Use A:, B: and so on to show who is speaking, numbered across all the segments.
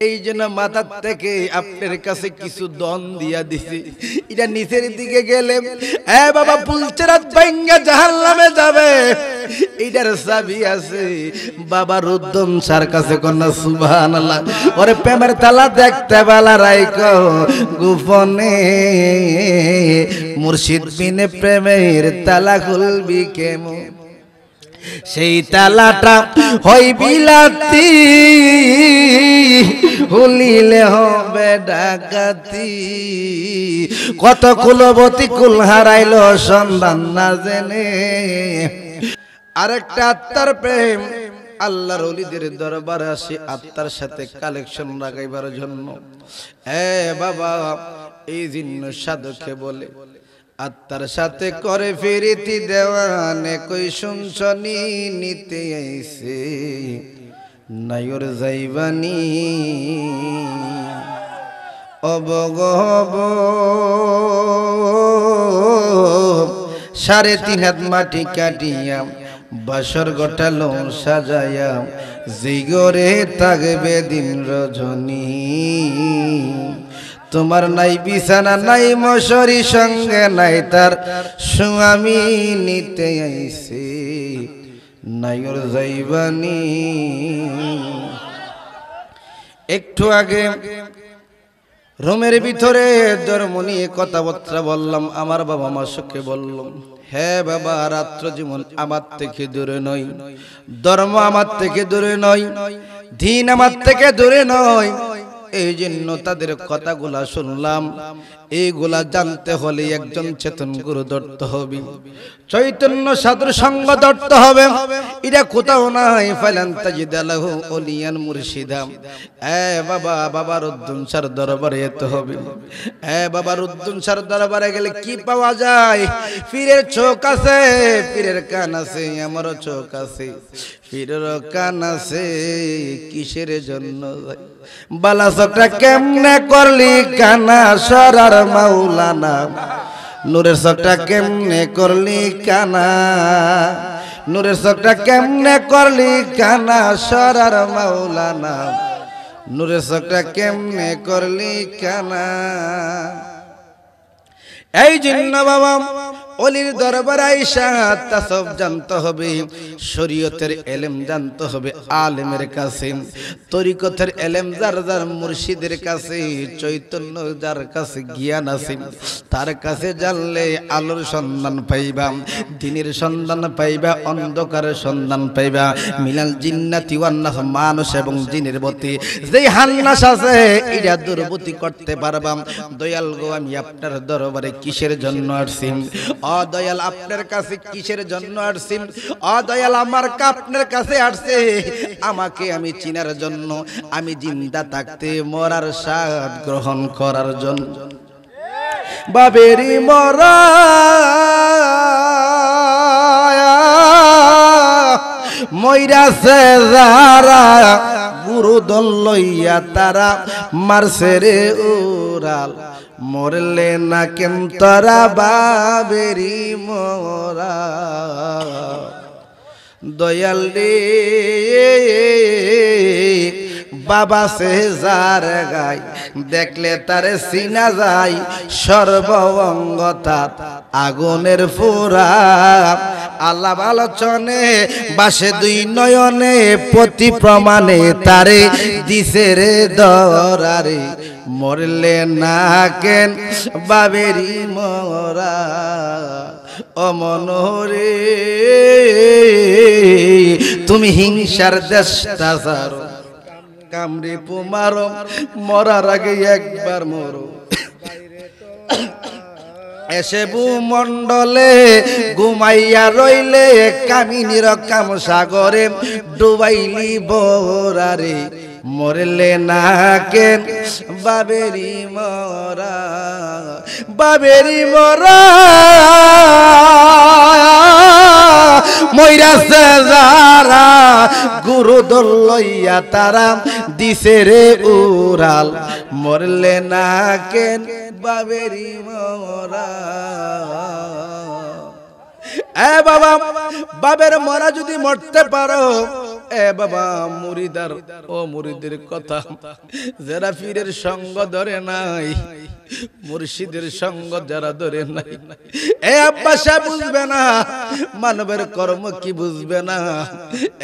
A: এই জন্য মাথার থেকে আপনার কাছে কিছু দন দিয়া দিছি, এটা নিচের দিকে গেলে এ বাবা পুলচরাত ভাঙ্গা জাহান্নামে যাবে, এটার চাবি আছে বাবা রুদ্দম স্যার কাছে। কন্যা সুবহানাল্লাহ। ওরে প্রেমের তালা দেখতে বালা রাইকো গোপনে, মুর্শিদ বিনে প্রেমের তালা খুলবি কেমন? সেই তালাটা হই বিলাতি, হুলিলে হবে ডাকাতি। কত কুলবতী কুল হারাইলো সন্ধান না জেনে। আরেকটা আত্মার প্রেম, আল্লাহর ওলিদের দরবারে আসে আত্মার সাথে কালেকশন লাগাইবার জন্য। এ বাবা এই জিন্ন সাধকে বলে আত্মার সাথে করে ফিরিতি দেওয়ানে, কই শুনছনি নিতে আইছে নাইর যাইবানি অবগব। 3.5 হাত মাটি কাটিয়া বাসর গোটালো সাজায়া, জিগরে থাকবে দিন রজনী। তোমার নাই বিছানা নাই মশারি, সঙ্গে নাই তার স্বামী, নিতে আইছে নাইর যাইবানি। একটু আগে রুমের ভিতরে ধর্ম নিয়ে কথাবার্তা বললাম, আমার বাবা আমার সুখে বললাম, হ্যাঁ বাবা রাত্র জীবন আমার থেকে দূরে নয়, ধর্ম আমার থেকে দূরে নয়, দিন আমার থেকে দূরে নয়। এই জন্য তাদের কথাগুলা শুনলাম। এইগুলা জানতে হলে একজন চেতন গুরু ধরতে হবে, চৈতন্য সাধুর সঙ্গ ধরতে হবে। এটা কোথাও নাই। ফালান তাজিদ লাহু ওলিয়ান মুর্শিদা। এ বাবা, বাবা রুদ্দুন স্যার দরবারে যেতে হবে। এ বাবা রুদ্দুন স্যার দরবারে গেলে কি পাওয়া যায়? পীরের চোখ আছে, পীরের কান আছে, আমারও চোখ আছে, পীরের কান আছে, কিসের জন্য যায়? বালা চোখটা কেমনে করলি কানা সরার মাওলানা, নূরের চোখটা কেমনে করলি কানা, নূরের চোখটা কেমনে করলি কানা সরার মাওলানা, নূরের চোখটা কেমনে করলি কানা। এই জন্য বাবা ওলির দরবার আইসা তাসব জানতে হবে, শরীয়তের এলেম জানতে হবে আলেমের কাছে, তরিকতের এলেম যার যার মুর্শিদের কাছে, চৈতন্য যার কাছে জ্ঞান আছে তার কাছে জানলে আলোর সন্ধান পাইবা, দিনের সন্ধান পাইবা, অন্ধকারের সন্ধান পাইবা। মিলাল জিন্নাতি ওয়ান নাস, মানুষ এবং জিনের মধ্যে যেই হান্নাস আছে এটা দুর্বৃত্তি করতে পারবা। দয়াল গো আমি আপনার দরবারে কিসের জন্য আসছি? ও দয়াল আপনার কাছে কিসের জন্য আসছি? ও দয়াল আমার আপনার কাছে আসছে আমাকে আমি চিনার জন্য, আমি জিন্দা থাকতে মরার স্বাদ গ্রহণ করার জন্য। বাবেরি মরা মইরাছে যারা, গুরু দল লইয়া তারা মারছে রে উড়াল, মরলে না কেন তারা বাবেরি মোরা। দয়াল রে বাবা সে যার গায়, দেখলে তারে চিনা যায়, সর্ব অঙ্গ তার আগুনের ফোরা। আল্লাহ আলোচনে বাসে দুই নয়নে, প্রতি প্রমাণে তারে দিছে রে দরারে, মরলে না কেন বাবেরি মোরা। অমনরে তুমি হিংসার দেশটা ছাড়ো, কামড়ে পুমারো, মরার আগে একবার মরো। এসে ভূমণ্ডলে ঘুমাইয়া রইলে, কামিনীর কাম সাগরে ডুবাইলি বোরারে, মরলে না কেন বাবেরি মরা। বাবেরি মরা মইরাছে যারা, গুরু দল লইয়া তারা দিছে রে উড়াল, মরলে না কেন বাবেরি মরা। এ বাবা, বাবের মরা যদি মরতে পারো, এ বাবা মুরিদার ও মুরিদের কথা যারা পীরের সঙ্গ ধরে নাই, মুর্শিদের সঙ্গ যারা ধরে নাই, এ আব্বা সে বুঝবে না মানবের কর্ম কি বুঝবে না।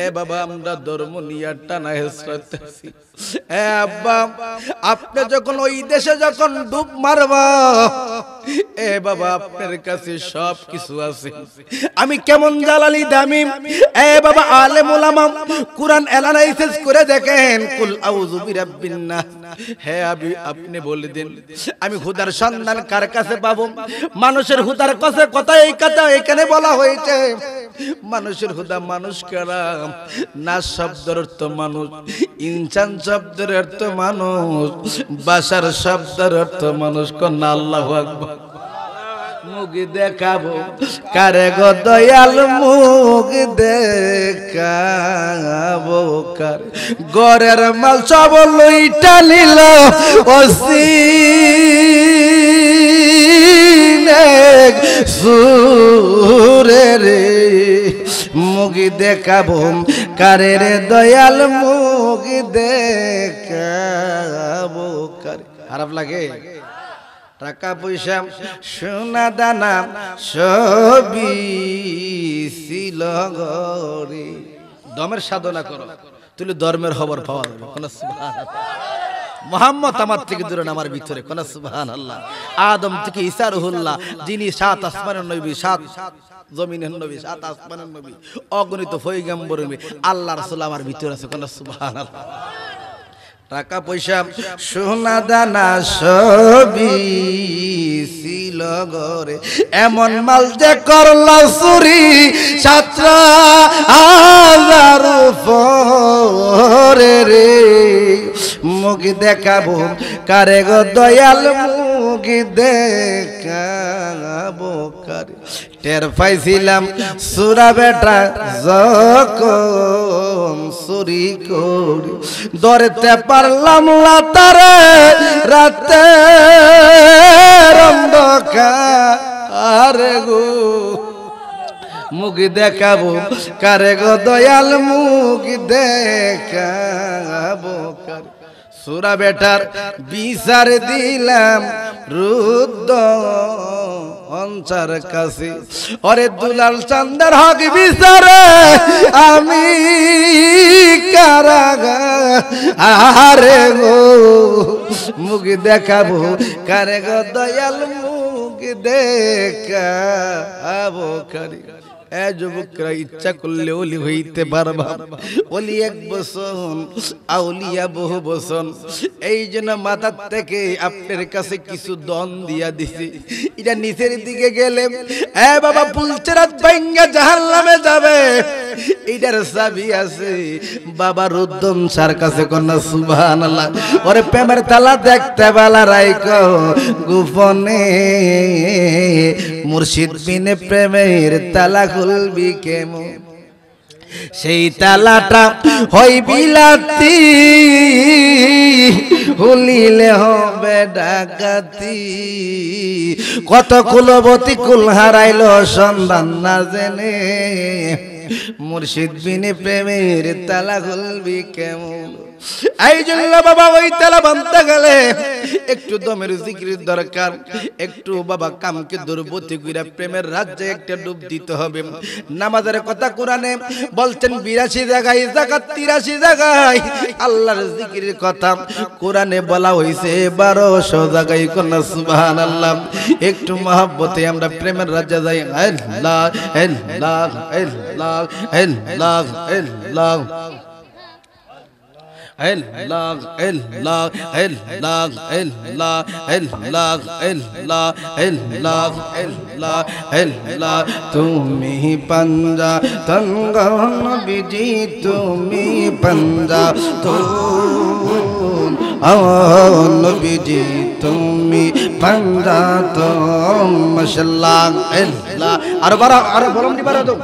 A: এ বাবা আমরা ধর্ম নিয়ে টানা হেসরাতেছি। এ আব্বা আপনি যখন ওই দেশে যখন ডুব মারবা, এ বাবা আপনার কাছে সব কিছু আছে। আমি কেমন জালালি দামি, এ বাবা আলেম উলামা কুরআন অ্যানালাইসিস করে দেখেন, কুল আউযু বিরাব্বিন নাস। হে আপনি বলে দিন আমি হুদার সন্ধান কার কাছে পাবো? মানুষের হুদার কাছে কথা এই কথা এখানে বলা হয়েছে। মানুষের হুদা মানুষ কারা? নাস শব্দের অর্থ মানুষ, ইনসান শব্দের অর্থ মানুষ, বাশার শব্দের অর্থ মানুষ। কন্যা আল্লাহু আকবার। মুখ দেখাবো কারে গো দয়াল, মুখ দেখাবো কার? গরের মাল সব লইটা নিল সুরে রে। মুখ দেখাবো কারে রে দয়াল, মুখ দেখাবো কারে? খারাপ লাগে? টাকা পয়সা সোনা দানা সবই ছিল ঘরে। দমের সাধনা করো, তুই ধর্মের খবর পাওয়া যাবে। কোন সুবহানাল্লাহ। মুহাম্মদ আমার থেকে দূরে না, আমার ভিতরে। কোন সুবহানাল্লাহ। আদম থেকে ঈসা রুহুল্লাহ, যিনি 7 আসমানের নবী, 7 জমিনের নবী, 7 আসমানের নবী, অগণিত পয়গম্বর নবী, আল্লাহর রাসূল আমার ভিতরে আছে। কোন সুবহানাল্লাহ। টাকা পয়সা সোনা দানা সবই ছিল ঘরে, এমন মাল যে করলা চুরি 7,000 পরে রে। মুখ দেখাবো কারে গো দয়াল, মুখ দেখাবো কারে? টের পাইছিলাম সুরা বেটা যখন চুরি করি, ধরতে পারলাম না তারে রাতে অন্ধকার গো। মুখ দেখাবো কারে গো দয়াল, মুখ দেখাবো কারে? সুরা বেটার বিচার দিলাম রুদ্র অঞ্চার কাছে, ওরে দুলাল চান্দার হক বিচারে আমি কারাগারে গো। মুখ দেখাবো কারে গো দয়াল, মুখ দেখাবো কারে? এ যুবকরা ইচ্ছা করলে ওলি হইতে পারবা। ওলি এক বচন, আউলিয়া বহু বচন। এই জন্য মাথার থেকে আপনার কাছে কিছু দন দিয়া দিছি। এটা নিচের দিকে গেলে এ বাবা পুলচেরাত ভাঙ্গা জাহান্নামে যাবে। এটার চাবি আছে বাবা রুদ্দম স্যার কাছে। কন্যা সুবহানাল্লাহ। ওরে প্রেমের তালা দেখতে বালা রাইকো গোপনে, মুর্শিদ বিনে প্রেমের তালা খুলবি কেমন? সেই তালাটা হই বিলাতি, হুলিলে হবে ডাকাতি। কত কুলবতী কুল হারাইলো সন্ধান না জেনে, মুর্শিদ বিনে প্রেমের তালা খুলবি কেমন? এই জন্য বাবা ওই তালা বানতে গেলে একটু দমের জিকির দরকার, একটু বাবা কামকে দুর্বতী কইরা প্রেমের রাজ্যে একটা ডুব দিতে হবে। নামাজের কথা কোরআনে বলছেন 82 জায়গায়, যাকাত 83 জায়গায়। আল্লাহর জিকিরের কথা কোরআনে বলা হইছে 1200 জায়গায়। কন্যা সুবহানাল্লাহ। একটু মহব্বতে আমরা প্রেমের রাজ্যে যাই। আল্লাহ আল্লাহ আল্লাহ আল্লাহ আল্লাহ আল্লাহ আল্লাহ আল্লাহ আল্লাহ আল্লাহ আল্লাহ আল্লাহ আল্লাহ আল্লাহ। তুমি পাঞ্জা তঙ্গ নবীজি, তুমি পাঞ্জা তো নবীজি, তুমি পাঞ্জা তো মাশাআল্লাহ আল্লাহ। আর বলম দি বারা তো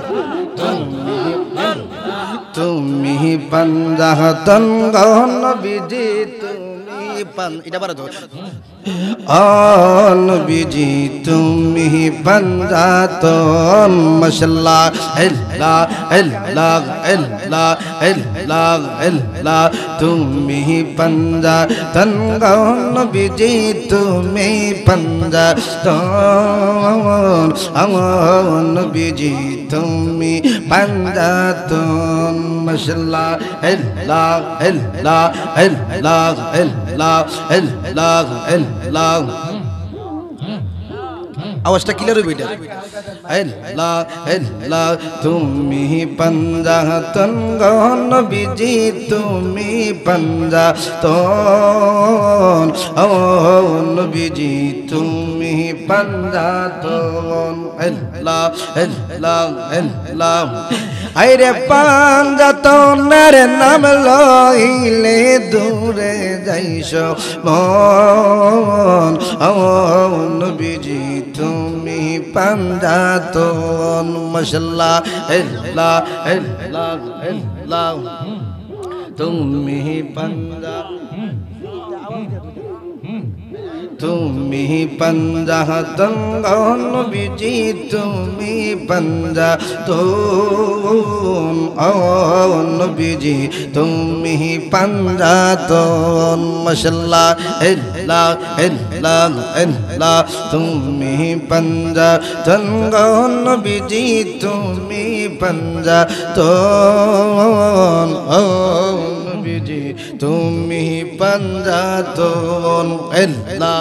A: তুমি বান্দা তঙ্গ নবীজি, তুমি পান এটা বারো তো ও নবীজি তুমি পাঞ্জাতন মাশাআল্লাহ আল্লাহ আল্লাহ আল্লাহ আল্লাহ আল্লাহ তুমি পাঞ্জাতন গো নবীজি তুমি পাঞ্জাতন আমার নবীজি তুমি পাঞ্জাতন মাশাআল্লাহ আল্লাহ আল্লাহ আল্লাহ আল্লাহ আল্লাহ আল্লাহ আওয়াজটা ক্লিয়ার হবে এটা আল্লাহ আল্লাহ তুমি পাঞ্জাতন গো নবীজি তুমি পাঞ্জাতন ও নবীজি তুমি পাঞ্জাতন আল্লাহ আল্লাহ আল্লাহ আইরে পাঞ্জাতনের নাম লইলে দূরে যাইস মন ও নবীজি তুমি পাঞ্জাতন মাশাআল্লাহ আল্লাহ আল্লাহ আল্লাহ তুমি তুমি পাঞ্জাতন গো নবীজি তুমি পাঞ্জাতন ও নবীজি তুমি পাঞ্জাতন মাশাআল্লাহ আল্লাহ আল্লাহ আল্লাহ তুমি পাঞ্জাতন গো নবীজি তুমি পাঞ্জাতন ও নবীজি তুমি পাঞ্জাতন আল্লাহ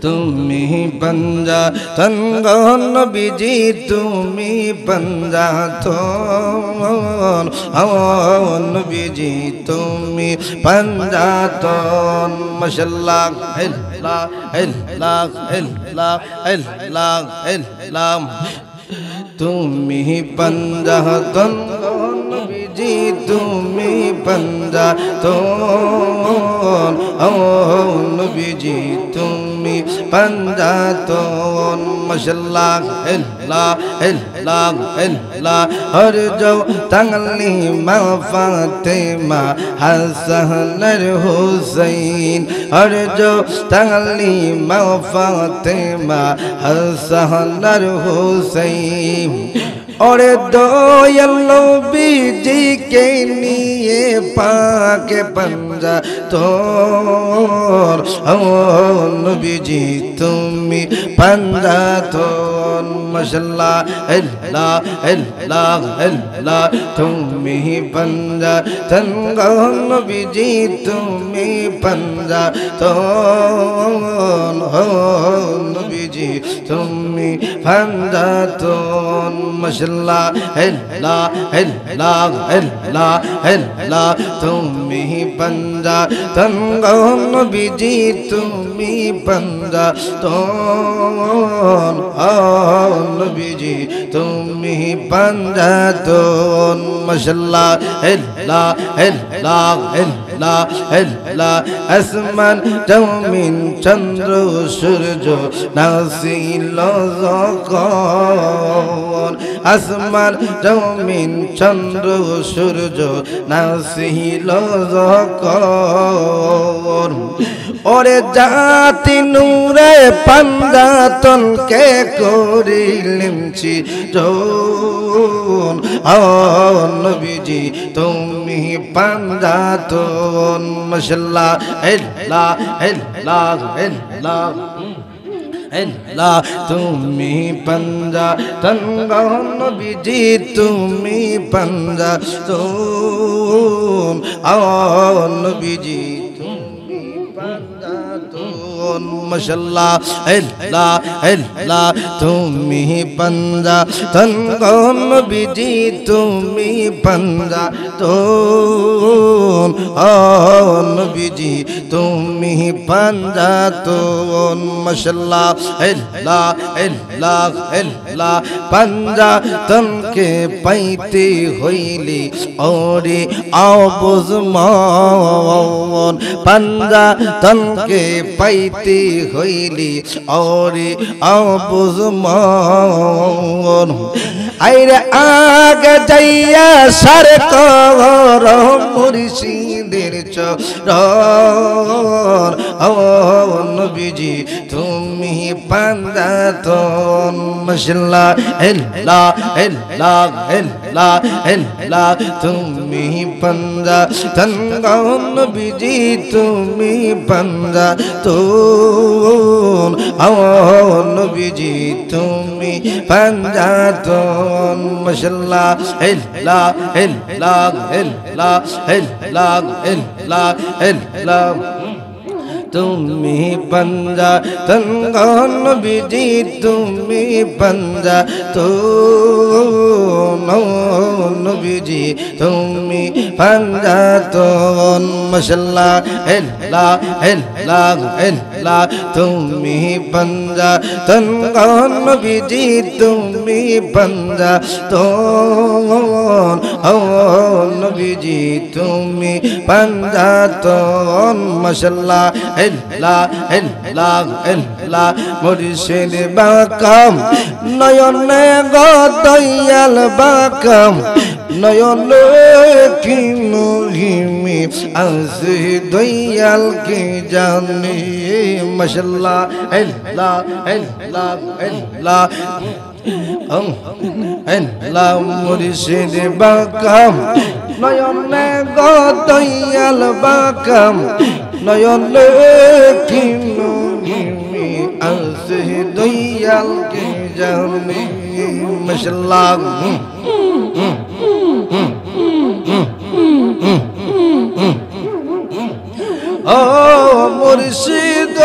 A: তুমি পাঞ্জাতন গো নবীজি তুমি পাঞ্জাতন ও নবীজি তুমি পাঞ্জাতন মাশাআল্লাহ আল্লাহ আল্লাহ আল্লাহ আল্লাহ আল্লাহ তুমি পাঞ্জাতন গো নবীজি তুমি পাঞ্জাতন ও নবীজি তুমি পাঞ্জাতন মাশাআল্লাহ আল্লাহ আল্লাহ আল্লাহ হর যাও তাঙ্গলি মা ফাতেমা হাসান আর হুসাইন হর যাও তাঙ্গলি মা ফাতেমা হাসান আর হুসাইন और दोयल नबीजी के लिए पाके पंजातन ओ नबीजी तुमी पंजातन माशाअल्लाह अल्लाह अल्लाह अल्लाह तुमी पंजातन गो नबीजी तुमी पंजातन ओ नबीजी तुमी पंजातन माशाअल्लाह अल्लाह अल्लाह अल्लाह अल्लाह तुमी पंजातन गो नबीजी तुमी पंजातन ओ नबीजी तुमी पंजातन माशाअल्लाह अल्लाह अल्लाह अल्लाह अल्लाह आसमान जमीन चंद्र सूरज नासिल जगन आसमान जमीन चंद्र सूरज नासिल जगन ओरे जाति नूरे पंजातन के करिलिमछि जोन ओ नबीजी तुमी पंजातन माशाअल्लाह अल्लाह अल्लाह अल्लाह अल्लाह तुमी पंजातन गो नबीजी तुमी पंजातन ओ नबीजी तुमी पंजातन माशाअल्लाह अल्लाह अल्लाह तुमी पंजातन गो नबीजी तुमी पंजातन ओ नबीजी तुमी पंजातन माशाअल्लाह अल्लाह अल्लाह अल्लाह पंजातन के पाइते होइली औरे आबुज मन पंजातन के पाइते होइली औरे आबुज मन आइरे आगे जाइया सरकार मुर्शिद শহীদের চরণ ও নবীজি তুমি পাঞ্জাতন মাশাআল্লাহ আল্লাহ আল্লাহ আল্লাহ আল্লাহ তুমি পাঞ্জাতন নবীজি তুমি পাঞ্জাতন ও নবীজি তুমি পাঞ্জাতন মাশাআল্লাহ আল্লাহ আল্লাহ আল্লাহ আল্লাহ আল্লাহ আল্লাহ তুমি পাঞ্জাতন নবীজি তুমি পাঞ্জাতন নবীজি তুমি পাঞ্জাতন মাশাআল্লাহ আল্লাহ আল্লাহ আল্লাহ তুমি পাঞ্জাতন নবীজি তুমি পাঞ্জাতন ও নবীজি তুমি পাঞ্জাতন মাশাআল্লাহ আল্লাহ আল্লাহ আল্লাহ মুর্শিদ বাকাম নয়নে গো দয়াল বাকাম নয়নে কি মহিমি আছে দয়াল কি জানি মাশাআল্লাহ আল্লাহ আল্লাহ আল্লাহ আল্লাহ মুর্শিদ বাকাম নয়নে গো দয়াল বাকাম নয়নে কি মহিমি আছে দয়াল কি জানি মাশাআল্লাহ ও মুর্শিদ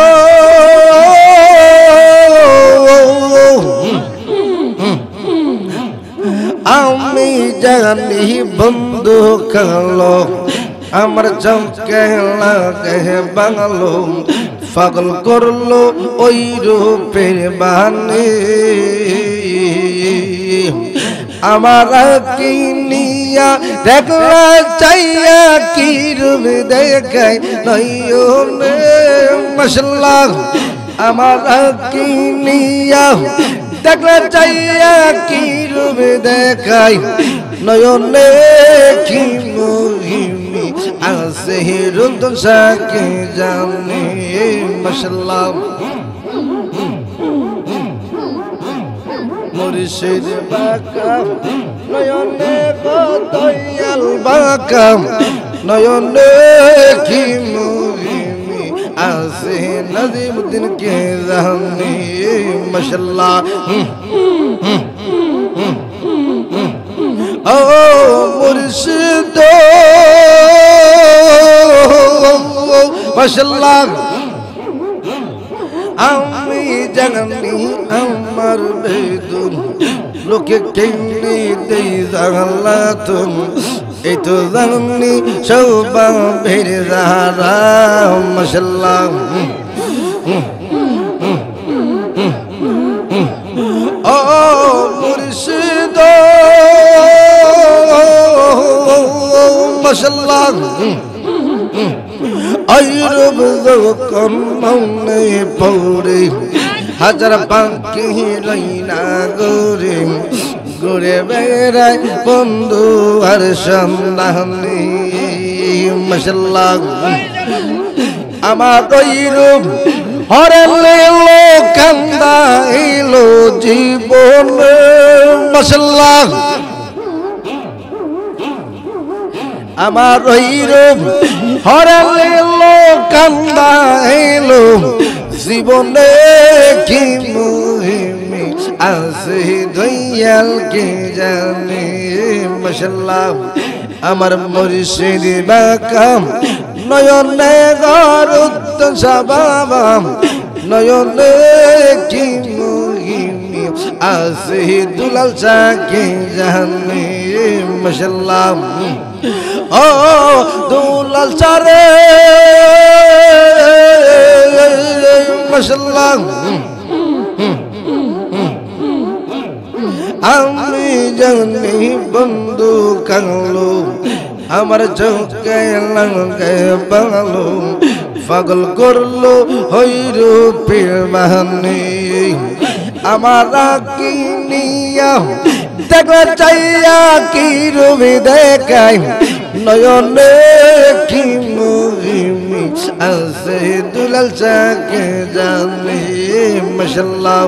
A: আমি জানি বন্ধু কালো আমার চমকে লাগে বাংলো পাগল করলো ওই রূপের বানে আমার কিনিয়া দেখলা চাইয়া কি রূপ দেখায় নয়নে মাশাআল্লাহ আমার কিনিয়া দেখলা চাইয়া কি রূপ দেখায় নয়নে কি মহিমি আছে রুদ সাকে জানে মাশাআল্লাহ মুর্শিদ বাকাম নয়নে গো দয়াল বাকাম নয়নে কি মহিমি আছে নজিমুদ্দিন কে জানে মাশাআল্লাহ ও মুর্শিদ মাশাআল্লাহ আমি জানি আমার বেদুন লোকে কেমনি দেই জানলাতুন এই তো জানি সৌভাবের যারা মাশাআল্লাহ ও মুর্শিদ মাশাআল্লাহ আইরব যখন মনে পড়ে হাজার পাখি রইনা গোরে ঘুরে বেড়ায় বন্ধু আর সন্ধানে মাশাআল্লাহ আমার ওইরূপ হরেলে কান্দাইলো জীবন মাশাআল্লাহ আমার ওইরূপ হরেলে কান্দাইলো জীবনে কি মহিমি আছে দয়াল কে জানে মাশাআল্লাহ আমার মুর্শিদ বাকাম নয়নে গরুত সবাবাম নয়নে কি মহিমি আছে দুলাল চাকে জানে মাশাআল্লাহ ও দুলাল চারে মাশাআল্লাহ আমি জানি বন্ধু কালো আমার চোখে লাগে বাংলো পাগল করলো হইরু পীর বাহানি আমার কিনিয়া দেখলা চাইয়া কি রূপে দেখায় নয়নে কি মুহিমি আছে দুলাল চাকে জানে মাশাআল্লাহ